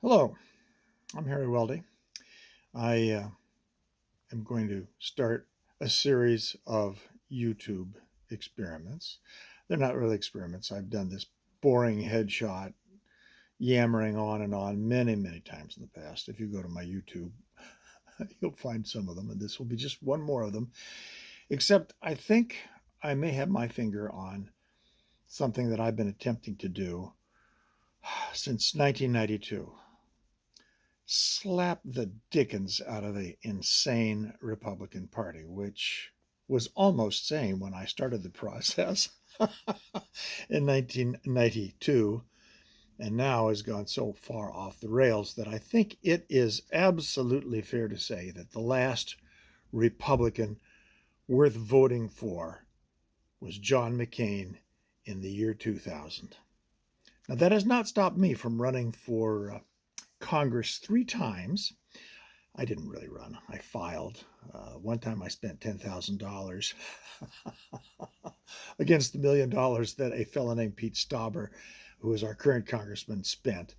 Hello, I'm Harry Welty. I am going to start a series of YouTube experiments. They're not really experiments. I've done this boring headshot, yammering on and on many, many times in the past. If you go to my YouTube, you'll find some of them, and this will be just one more of them. Except I think I may have my finger on something that I've been attempting to do since 1992. Slap the dickens out of the insane Republican Party, which was almost sane when I started the process in 1992, and now has gone so far off the rails that I think it is absolutely fair to say that the last Republican worth voting for was John McCain in the year 2000. Now, that has not stopped me from running for Congress 3 times. I didn't really run. I filed. One time I spent $10,000 against the $1 million that a fellow named Pete Stauber, who is our current congressman, spent.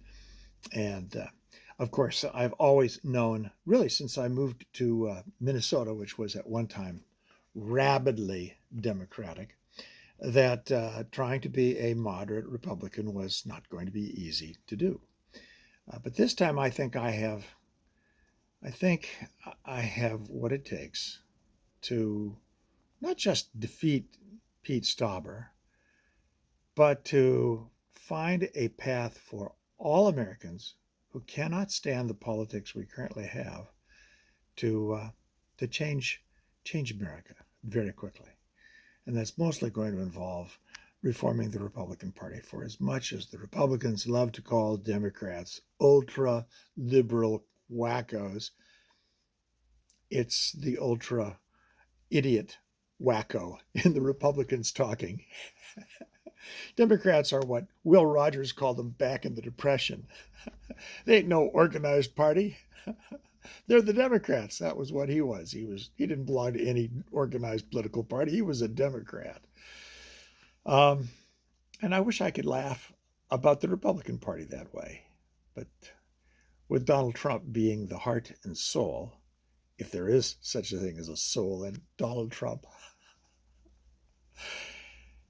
And of course, I've always known, really since I moved to Minnesota, which was at one time rabidly Democratic, that trying to be a moderate Republican was not going to be easy to do. But this time, I think I have what it takes to not just defeat Pete Stauber, but to find a path for all Americans who cannot stand the politics we currently have to change America very quickly. And that's mostly going to involve reforming the Republican Party. For as much as the Republicans love to call Democrats ultra liberal wackos, it's the ultra idiot wacko in the Republicans talking. Democrats are what Will Rogers called them back in the Depression. They ain't no organized party. They're the Democrats. That was what he was. He didn't belong to any organized political party. He was a Democrat. Um, and I wish I could laugh about the Republican Party that way. But with Donald Trump being the heart and soul, if there is such a thing as a soul in Donald Trump,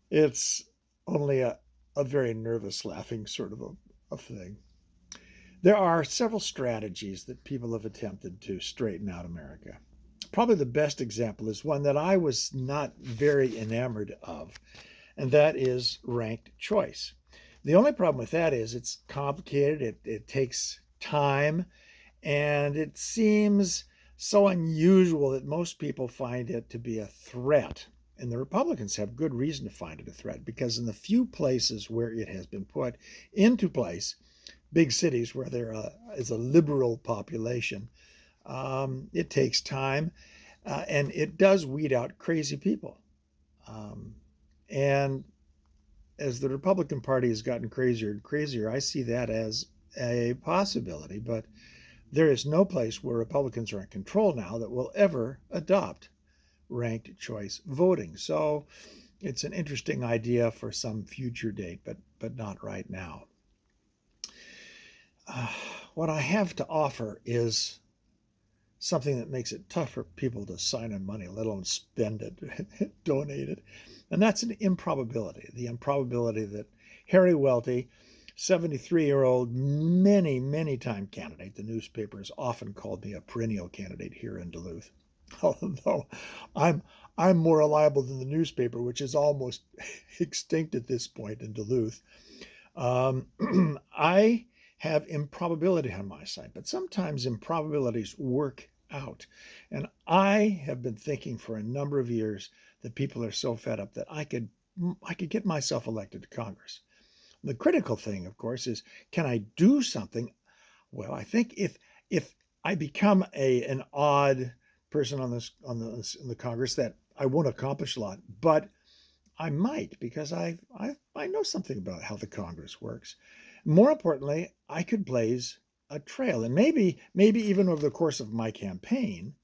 it's only a very nervous laughing sort of a thing. There are several strategies that people have attempted to straighten out America. Probably the best example is one that I was not very enamored of, and that is ranked choice. The only problem with that is it's complicated, it takes time, and it seems so unusual that most people find it to be a threat. And the Republicans have good reason to find it a threat because in the few places where it has been put into place, big cities where there is a liberal population, it takes time and it does weed out crazy people. And as the Republican Party has gotten crazier and crazier, I see that as a possibility. But there is no place where Republicans are in control now that will ever adopt ranked choice voting. So it's an interesting idea for some future date, but not right now. Uh, what I have to offer is something that makes it tough for people to sign in money, let alone spend it, donate it. And that's an improbability, the improbability that Harry Welty, 73-year-old, many time candidate, the newspaper has often called me a perennial candidate here in Duluth, although I'm more reliable than the newspaper, which is almost extinct at this point in Duluth. I have improbability on my side, but sometimes improbabilities work out. And I have been thinking for a number of years that people are so fed up that I could get myself elected to Congress. The critical thing, of course, is can I do something? Well, I think if I become an odd person on in the Congress, that I won't accomplish a lot, but I might because I know something about how the Congress works. More importantly, I could blaze a trail, and maybe even over the course of my campaign,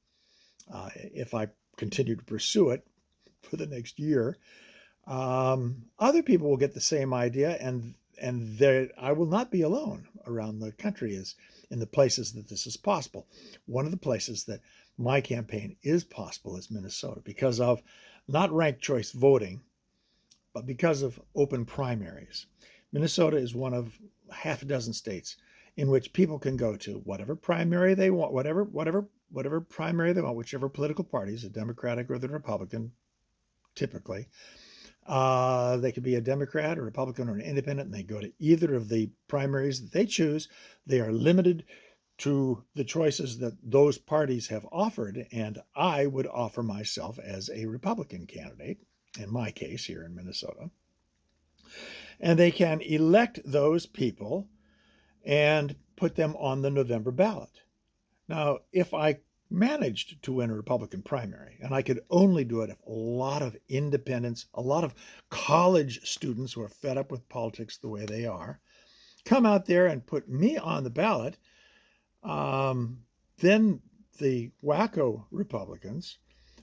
if I continue to pursue it for the next year, other people will get the same idea, and I will not be alone. around the country is in the places that this is possible. One of the places that my campaign is possible is Minnesota because of not ranked choice voting, but because of open primaries. Minnesota is one of half a dozen states in which people can go to whatever primary they want, whatever primary they want, whichever political parties, the Democratic or the Republican, typically. They could be a Democrat, a Republican, or an independent, and they go to either of the primaries that they choose. They are limited to the choices that those parties have offered, and I would offer myself as a Republican candidate, in my case here in Minnesota. And they can elect those people and put them on the November ballot. Now, if I managed to win a Republican primary, and I could only do it if a lot of independents, a lot of college students who are fed up with politics the way they are, come out there and put me on the ballot, then the wacko Republicans,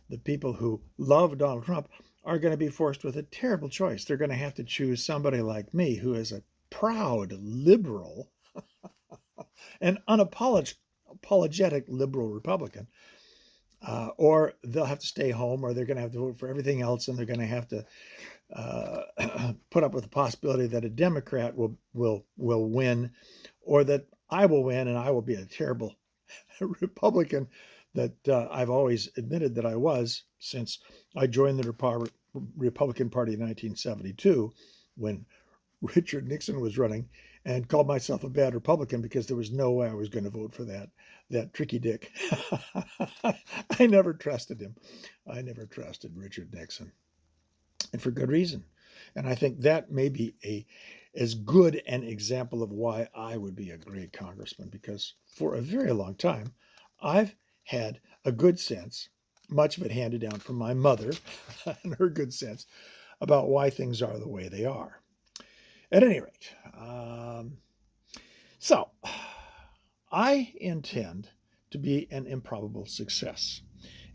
the people who love Donald Trump, are going to be forced with a terrible choice. They're going to have to choose somebody like me who is a proud liberal, an unapologetic liberal Republican, or they'll have to stay home, or they're going to have to vote for everything else, and they're going to have to put up with the possibility that a Democrat will win, or that I will win, and I will be a terrible Republican that I've always admitted that I was since I joined the Republican Party in 1972 when Richard Nixon was running, and called myself a bad Republican because there was no way I was going to vote for that tricky dick. I never trusted him. I never trusted Richard Nixon, and for good reason. And I think that may be as good an example of why I would be a great congressman, because for a very long time, I've had a good sense, much of it handed down from my mother and her good sense, about why things are the way they are. At any rate, so I intend to be an improbable success.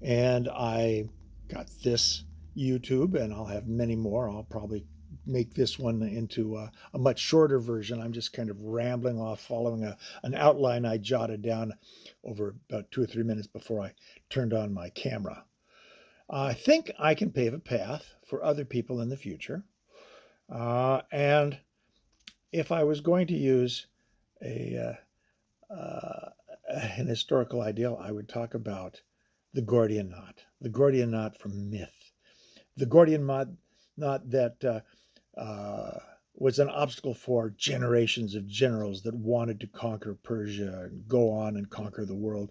And I got this YouTube, and I'll have many more. I'll probably make this one into a much shorter version. I'm just kind of rambling off, following an outline I jotted down over about 2 or 3 minutes before I turned on my camera. I think I can pave a path for other people in the future. And if I was going to use an historical ideal, I would talk about the Gordian knot from myth. The Gordian knot that was an obstacle for generations of generals that wanted to conquer Persia and go on and conquer the world.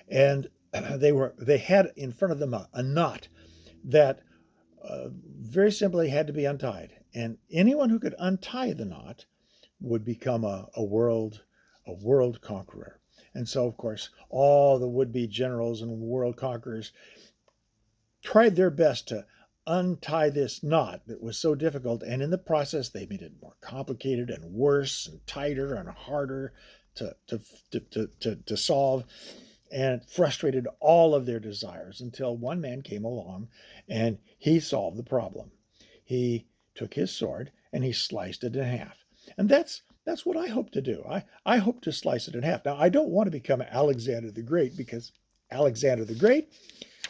And they had in front of them a knot that very simply had to be untied. And anyone who could untie the knot would become a world conqueror. And so, of course, all the would-be generals and world conquerors tried their best to untie this knot that was so difficult, and in the process they made it more complicated and worse and tighter and harder to solve, and frustrated all of their desires until one man came along and he solved the problem. He took his sword and he sliced it in half. And that's what I hope to do. I hope to slice it in half. Now, I don't want to become Alexander the Great, because Alexander the Great,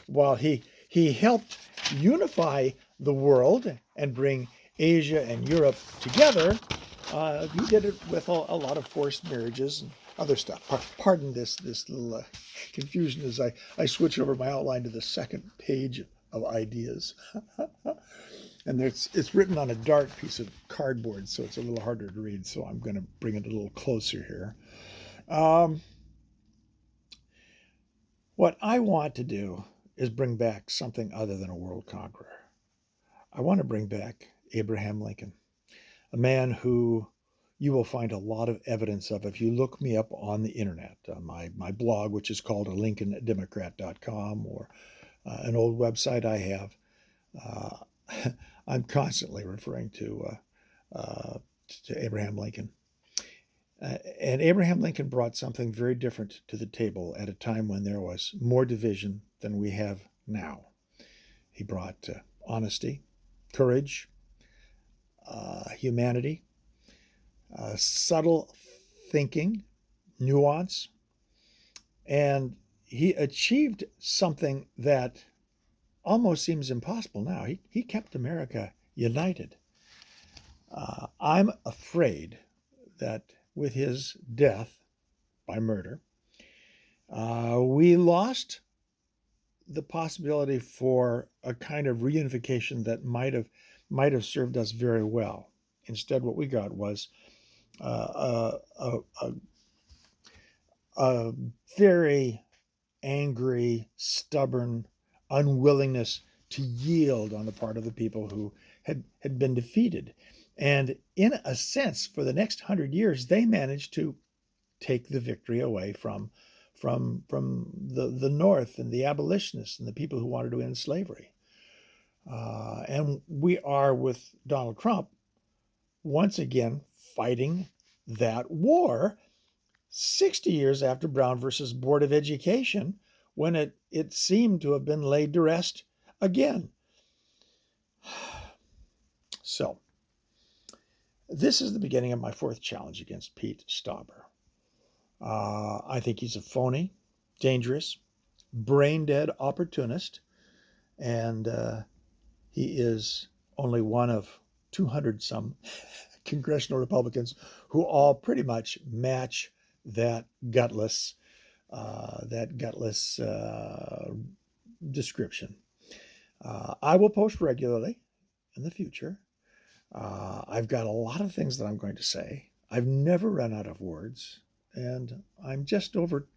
while he helped unify the world and bring Asia and Europe together, he did it with a lot of forced marriages and other stuff. Pardon this little confusion as I switch over my outline to the second page of ideas. And it's written on a dark piece of cardboard, so it's a little harder to read. So I'm going to bring it a little closer here. What I want to do is bring back something other than a world conqueror. I want to bring back Abraham Lincoln, a man who you will find a lot of evidence of if you look me up on the internet. My blog, which is called lincolndemocrat.com, or an old website I have. I'm constantly referring to Abraham Lincoln. And Abraham Lincoln brought something very different to the table at a time when there was more division than we have now. He brought honesty, courage, humanity, subtle thinking, nuance, and he achieved something that almost seems impossible now. He kept America united. I'm afraid that with his death by murder, we lost the possibility for a kind of reunification that might have served us very well. Instead, what we got was a very angry, stubborn unwillingness to yield on the part of the people who had been defeated. And in a sense, for the next 100 years, they managed to take the victory away from the North and the abolitionists and the people who wanted to end slavery. And we are, with Donald Trump, once again fighting that war 60 years after Brown versus Board of Education, when it seemed to have been laid to rest again. So, this is the beginning of my fourth challenge against Pete Stauber. I think he's a phony, dangerous, brain-dead opportunist, and he is only one of 200-some congressional Republicans who all pretty much match that gutless description. I will post regularly in the future. I've got a lot of things that I'm going to say. I've never run out of words, and I'm just over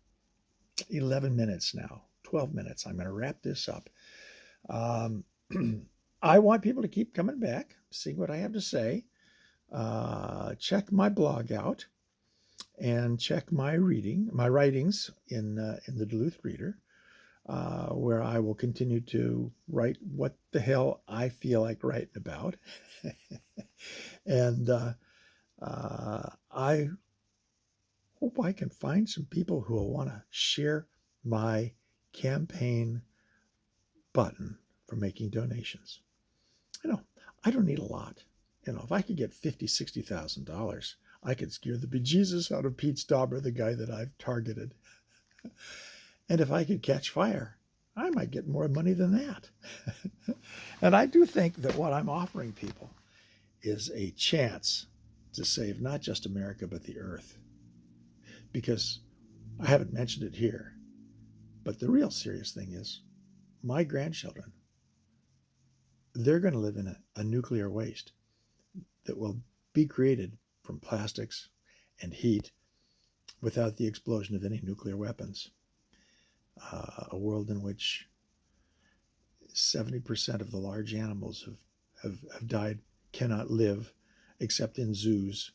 11 minutes now, 12 minutes. I'm going to wrap this up. I want people to keep coming back, seeing what I have to say. Check my blog out and check my writings in the Duluth Reader, where I will continue to write what the hell I feel like writing about. And I hope I can find some people who will want to share my campaign button for making donations. I don't need a lot. If I could get $50,000, $60,000, I could scare the bejesus out of Pete Stauber, the guy that I've targeted. And if I could catch fire, I might get more money than that. And I do think that what I'm offering people is a chance to save not just America, but the earth. Because I haven't mentioned it here, but the real serious thing is my grandchildren, they're going to live in a nuclear waste that will be created from plastics and heat without the explosion of any nuclear weapons. A world in which 70% of the large animals have died, cannot live except in zoos,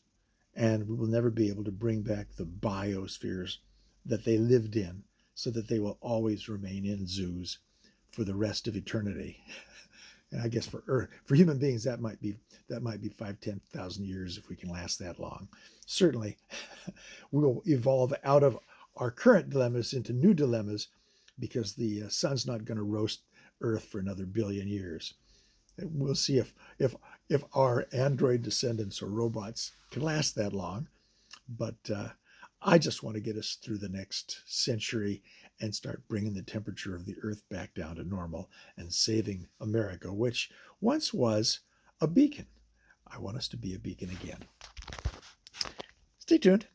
and we will never be able to bring back the biospheres that they lived in, so that they will always remain in zoos for the rest of eternity. And I guess for human beings, that might be 5,000-10,000 years if we can last that long. Certainly, we will evolve out of our current dilemmas into new dilemmas, because the sun's not going to roast Earth for another billion years. We'll see if our android descendants or robots can last that long. But I just want to get us through the next century and start bringing the temperature of the Earth back down to normal and saving America, which once was a beacon. I want us to be a beacon again. Stay tuned.